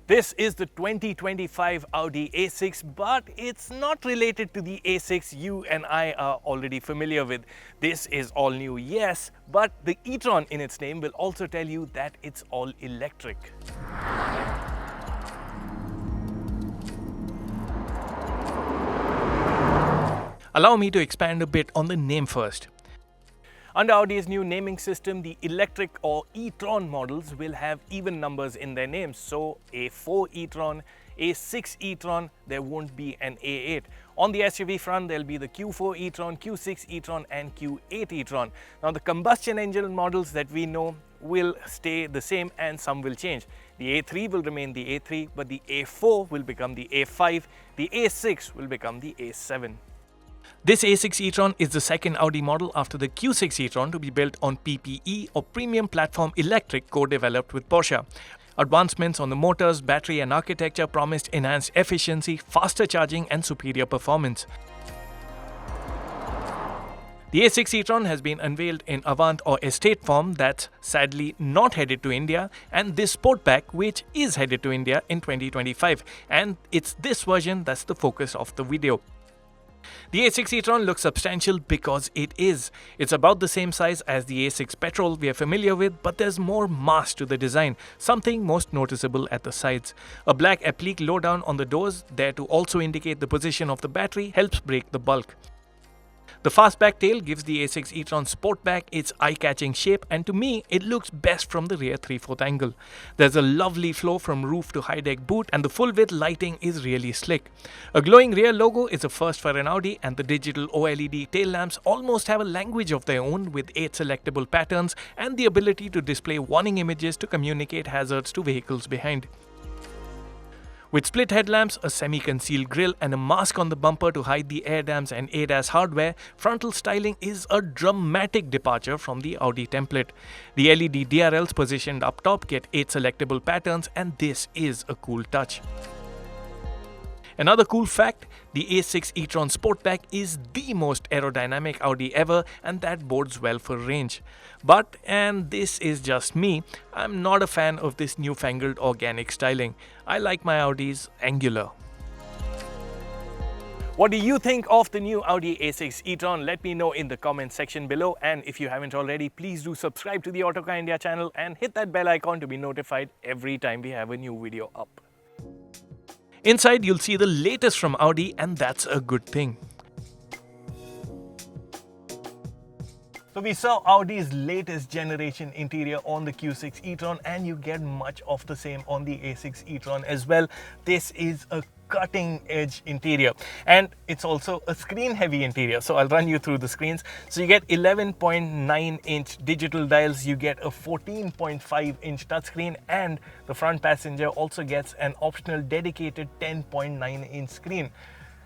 This is the 2025 Audi A6, but it's not related to the A6 you and I are already familiar with. This is all new, yes, but the e-tron in its name will also tell you that it's all electric. Allow me to expand a bit on the name first. Under Audi's new naming system, the electric or e-tron models will have even numbers in their names. So A4 e-tron, A6 e-tron, there won't be an A8. On the SUV front, there'll be the Q4 e-tron, Q6 e-tron and Q8 e-tron. Now the combustion engine models that we know will stay the same and some will change. The A3 will remain the A3, but the A4 will become the A5, the A6 will become the A7. This A6 e-tron is the second Audi model after the Q6 e-tron to be built on PPE or Premium Platform Electric co-developed with Porsche. Advancements on the motors, battery and architecture promised enhanced efficiency, faster charging and superior performance. The A6 e-tron has been unveiled in Avant or Estate form that's sadly not headed to India, and this Sportback which is headed to India in 2025, and it's this version that's the focus of the video. The A6 e-tron looks substantial because it is. It's about the same size as the A6 petrol we are familiar with, but there's more mass to the design, something most noticeable at the sides. A black applique lowdown on the doors, there to also indicate the position of the battery, helps break the bulk. The fastback tail gives the A6 e-tron Sportback its eye-catching shape, and to me, it looks best from the rear 3/4 angle. There's a lovely flow from roof to high-deck boot, and the full-width lighting is really slick. A glowing rear logo is a first for an Audi, and the digital OLED tail lamps almost have a language of their own with 8 selectable patterns and the ability to display warning images to communicate hazards to vehicles behind. With split headlamps, a semi-concealed grille and a mask on the bumper to hide the air dams and ADAS hardware, frontal styling is a dramatic departure from the Audi template. The LED DRLs positioned up top get 8 selectable patterns, and this is a cool touch. Another cool fact, the A6 e-tron Sportback is the most aerodynamic Audi ever, and that bodes well for range. But, and this is just me, I'm not a fan of this newfangled organic styling. I like my Audis angular. What do you think of the new Audi A6 e-tron? Let me know in the comment section below, and if you haven't already, please do subscribe to the Autocar India channel and hit that bell icon to be notified every time we have a new video up. Inside, you'll see the latest from Audi, and that's a good thing. So we saw Audi's latest generation interior on the Q6 e-tron, and you get much of the same on the A6 e-tron as well. This is a cutting edge interior, and it's also a screen heavy interior, so I'll run you through the screens. So you get 11.9 inch digital dials, you get a 14.5 inch touchscreen, and the front passenger also gets an optional dedicated 10.9 inch screen.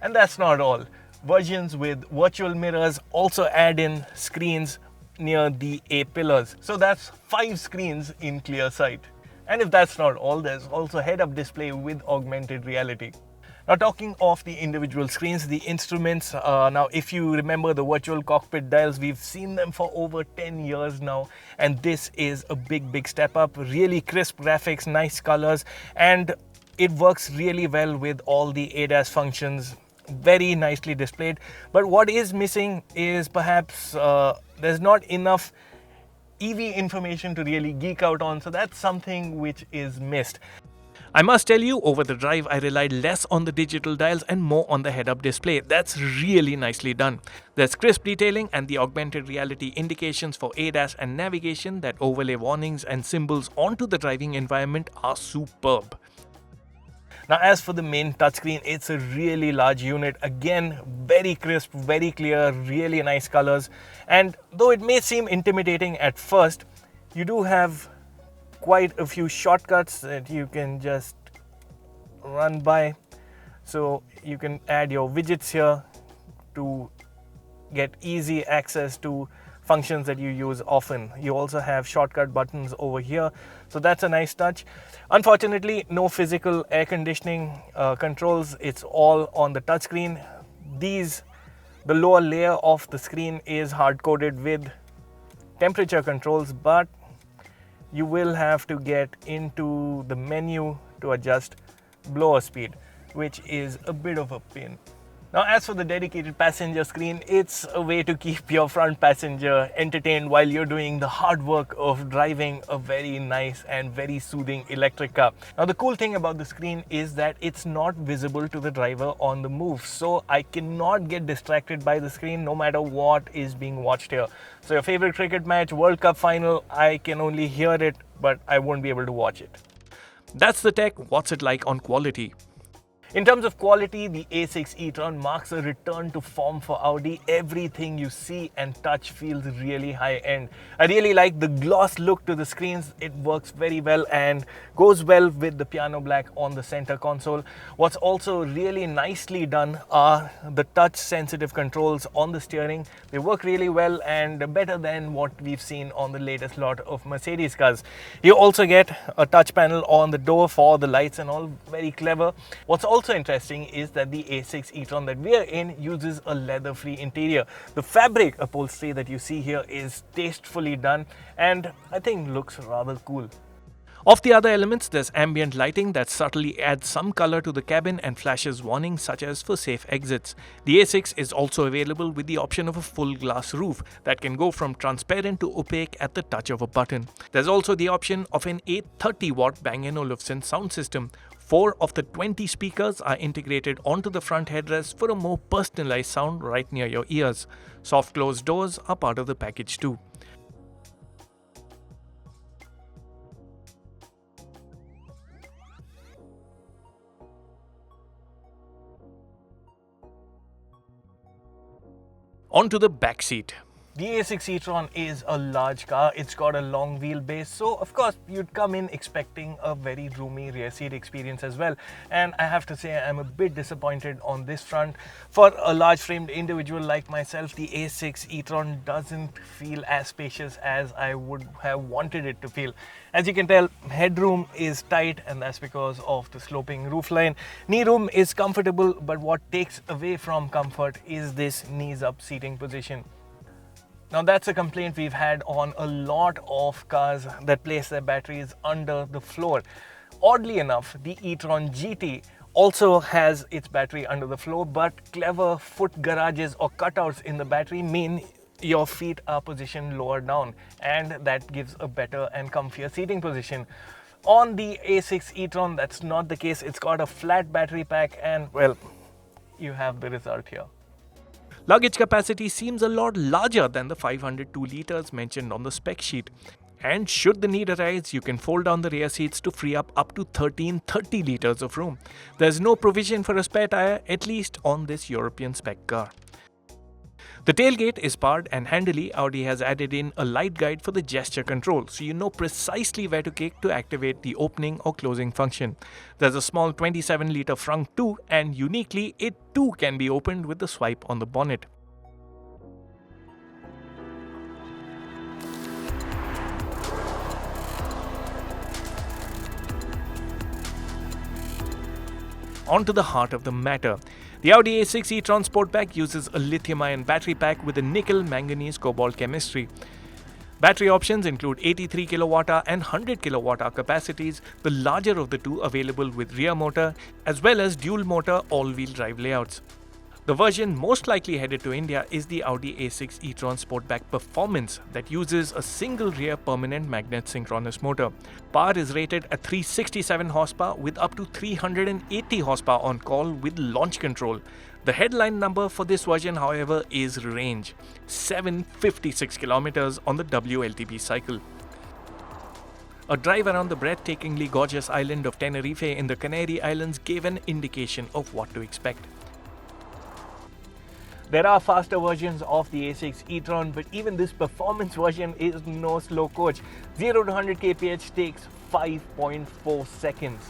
And that's not all. Versions with virtual mirrors also add in screens near the A-pillars, so that's 5 screens in clear sight. And if that's not all, there's also head-up display with augmented reality. Now, talking of the individual screens, the instruments, now if you remember the virtual cockpit dials, we've seen them for over 10 years now, and this is a big step up. Really crisp graphics, nice colors, and it works really well with all the ADAS functions, very nicely displayed. But what is missing is perhaps there's not enough EV information to really geek out on, so that's something which is missed. I must tell you, over the drive, I relied less on the digital dials and more on the head-up display. That's really nicely done. There's crisp detailing, and the augmented reality indications for ADAS and navigation that overlay warnings and symbols onto the driving environment are superb. Now, as for the main touchscreen, it's a really large unit. Again, very crisp, very clear, really nice colors. And though it may seem intimidating at first, you do have quite a few shortcuts that you can just run by. So you can add your widgets here to get easy access to functions that you use often. You also have shortcut buttons over here, so that's a nice touch. Unfortunately, no physical air conditioning controls. It's all on the touchscreen. The lower layer of the screen is hard-coded with temperature controls, but you will have to get into the menu to adjust blower speed, which is a bit of a pain. Now, as for the dedicated passenger screen, it's a way to keep your front passenger entertained while you're doing the hard work of driving a very nice and very soothing electric car. Now, the cool thing about the screen is that it's not visible to the driver on the move, so I cannot get distracted by the screen no matter what is being watched here. So your favorite cricket match, World Cup final, I can only hear it, but I won't be able to watch it. That's the tech. What's it like on quality? In terms of quality, the A6 e-tron marks a return to form for Audi. Everything you see and touch feels really high-end. I really like the gloss look to the screens. It works very well and goes well with the piano black on the center console. What's also really nicely done are the touch-sensitive controls on the steering. They work really well and better than what we've seen on the latest lot of Mercedes cars. You also get a touch panel on the door for the lights and all, very clever. What's also interesting is that the A6 e-tron that we are in uses a leather-free interior. The fabric upholstery that you see here is tastefully done and I think looks rather cool. Of the other elements, there's ambient lighting that subtly adds some color to the cabin and flashes warnings such as for safe exits. The A6 is also available with the option of a full glass roof that can go from transparent to opaque at the touch of a button. There's also the option of an 830-watt Bang & Olufsen sound system. 4 of the 20 speakers are integrated onto the front headrest for a more personalized sound right near your ears. Soft closed doors are part of the package too. Onto the back seat. The A6 e-tron is a large car. It's got a long wheelbase, so of course you'd come in expecting a very roomy rear seat experience as well. And I have to say I'm a bit disappointed on this front. For a large framed individual like myself, the A6 e-tron doesn't feel as spacious as I would have wanted it to feel. As you can tell, headroom is tight and that's because of the sloping roofline. Knee room is comfortable, but what takes away from comfort is this knees up seating position. Now that's a complaint we've had on a lot of cars that place their batteries under the floor. Oddly enough, the e-tron GT also has its battery under the floor, but clever foot garages or cutouts in the battery mean your feet are positioned lower down, and that gives a better and comfier seating position. On the A6 e-tron, that's not the case. It's got a flat battery pack and, well, you have the result here. Luggage capacity seems a lot larger than the 502 liters mentioned on the spec sheet. And should the need arise, you can fold down the rear seats to free up to 1330 liters of room. There's no provision for a spare tire, at least on this European spec car. The tailgate is powered and handily. Audi has added in a light guide for the gesture control, so you know precisely where to kick to activate the opening or closing function. There's a small 27-liter frunk too, and uniquely, it too can be opened with the swipe on the bonnet. On to the heart of the matter. The Audi A6 e-tron Sportback uses a lithium-ion battery pack with a nickel-manganese-cobalt chemistry. Battery options include 83 kWh and 100 kWh capacities, the larger of the two available with rear motor, as well as dual-motor all-wheel drive layouts. The version most likely headed to India is the Audi A6 e-tron Sportback Performance that uses a single rear permanent magnet synchronous motor. Power is rated at 367 horsepower with up to 380 horsepower on call with launch control. The headline number for this version, however, is range, 756 kilometers on the WLTP cycle. A drive around the breathtakingly gorgeous island of Tenerife in the Canary Islands gave an indication of what to expect. There are faster versions of the A6 e-tron, but even this performance version is no slow coach. 0 to 100 kph takes 5.4 seconds.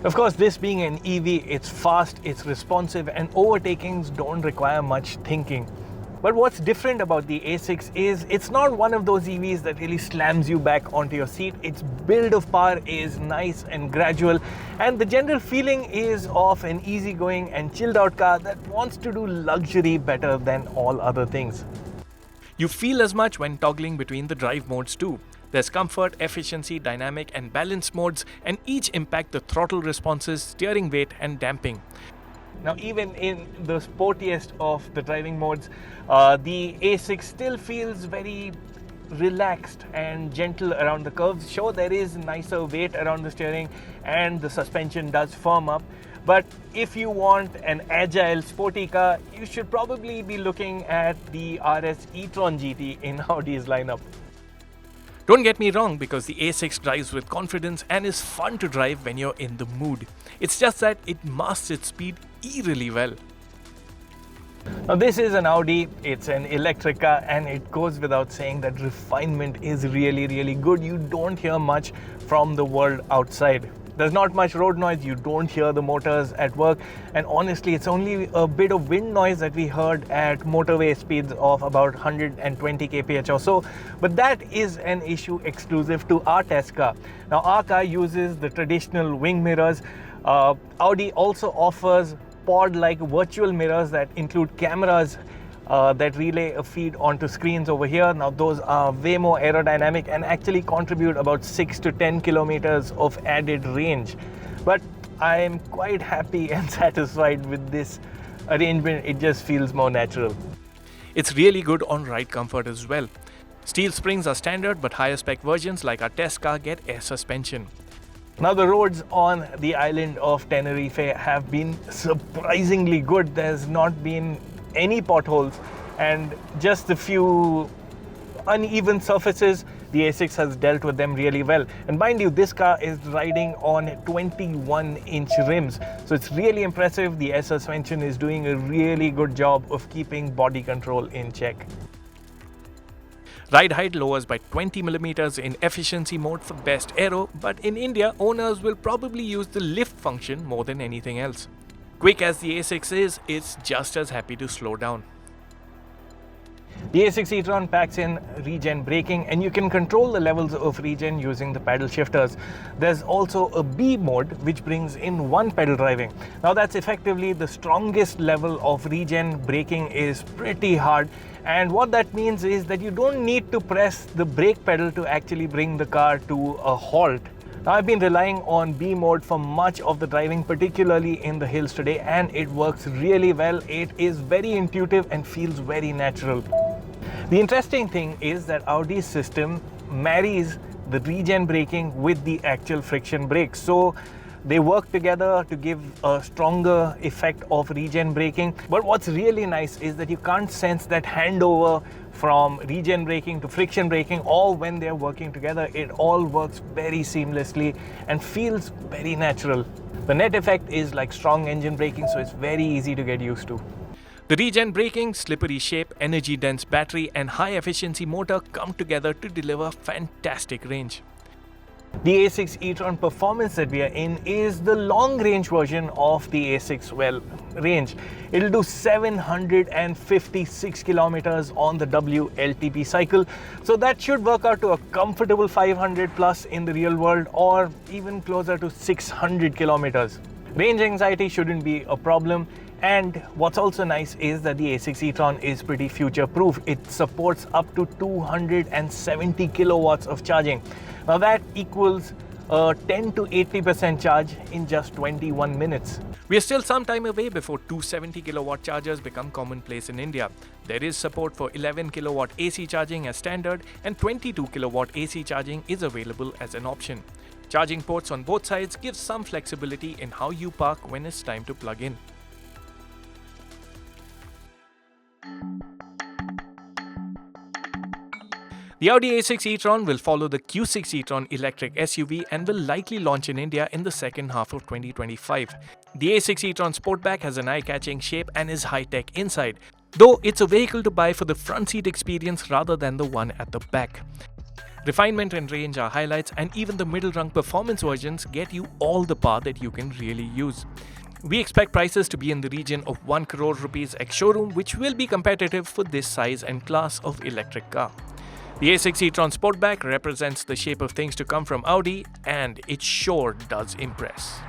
Of course, this being an EV, it's fast, it's responsive, and overtakings don't require much thinking. But what's different about the A6 is it's not one of those EVs that really slams you back onto your seat. Its build of power is nice and gradual, and the general feeling is of an easygoing and chilled out car that wants to do luxury better than all other things. You feel as much when toggling between the drive modes too. There's comfort, efficiency, dynamic and balance modes, and each impact the throttle responses, steering weight and damping. Now, even in the sportiest of the driving modes, the A6 still feels very relaxed and gentle around the curves. Sure, there is nicer weight around the steering and the suspension does firm up. But if you want an agile sporty car, you should probably be looking at the RS e-tron GT in Audi's lineup. Don't get me wrong, because the A6 drives with confidence and is fun to drive when you're in the mood. It's just that it masks its speed eerily well. Now, this is an Audi, it's an electric car, and it goes without saying that refinement is really good. You don't hear much from the world outside. There's not much road noise, you don't hear the motors at work, and honestly it's only a bit of wind noise that we heard at motorway speeds of about 120 kph or so, but that is an issue exclusive to our test car. Now, our car uses the traditional wing mirrors. Audi also offers pod-like virtual mirrors that include cameras that relay a feed onto screens over here. Now, those are way more aerodynamic and actually contribute about 6 to 10 kilometers of added range. But I'm quite happy and satisfied with this arrangement. It just feels more natural. It's really good on ride comfort as well. Steel springs are standard, but higher spec versions like our test car get air suspension. Now, the roads on the island of Tenerife have been surprisingly good. There's not been any potholes and just a few uneven surfaces. The A6 has dealt with them really well. And mind you, this car is riding on 21-inch rims, so it's really impressive. The air suspension is doing a really good job of keeping body control in check. Ride height lowers by 20mm in efficiency mode for best aero, but in India, owners will probably use the lift function more than anything else. Quick as the A6 is, it's just as happy to slow down. The A6 e-tron packs in regen braking, and you can control the levels of regen using the paddle shifters. There's also a B mode which brings in one pedal driving. Now, that's effectively the strongest level of regen. Braking is pretty hard, and what that means is that you don't need to press the brake pedal to actually bring the car to a halt. Now, I've been relying on B mode for much of the driving, particularly in the hills today, and it works really well. It is very intuitive and feels very natural. The interesting thing is that Audi's system marries the regen braking with the actual friction brakes. So they work together to give a stronger effect of regen braking. But what's really nice is that you can't sense that handover from regen braking to friction braking, all when they're working together. It all works very seamlessly and feels very natural. The net effect is like strong engine braking, so it's very easy to get used to. The regen braking, slippery shape, energy-dense battery and high-efficiency motor come together to deliver fantastic range. The A6 e-tron performance that we are in is the long-range version of the A6 range. It'll do 756 kilometers on the WLTP cycle, so that should work out to a comfortable 500 plus in the real world, or even closer to 600 kilometers. Range anxiety shouldn't be a problem. And what's also nice is that the A6 e-tron is pretty future-proof. It supports up to 270 kilowatts of charging. Now, that equals a 10 to 80% charge in just 21 minutes. We are still some time away before 270 kilowatt chargers become commonplace in India. There is support for 11 kilowatt AC charging as standard, and 22 kilowatt AC charging is available as an option. Charging ports on both sides give some flexibility in how you park when it's time to plug in. The Audi A6 e-tron will follow the Q6 e-tron electric SUV and will likely launch in India in the second half of 2025. The A6 e-tron Sportback has an eye-catching shape and is high-tech inside, though it's a vehicle to buy for the front seat experience rather than the one at the back. Refinement and range are highlights, and even the middle-rung performance versions get you all the power that you can really use. We expect prices to be in the region of 1 crore rupees ex-showroom, which will be competitive for this size and class of electric car. The A6 e-tron Sportback represents the shape of things to come from Audi, and it sure does impress.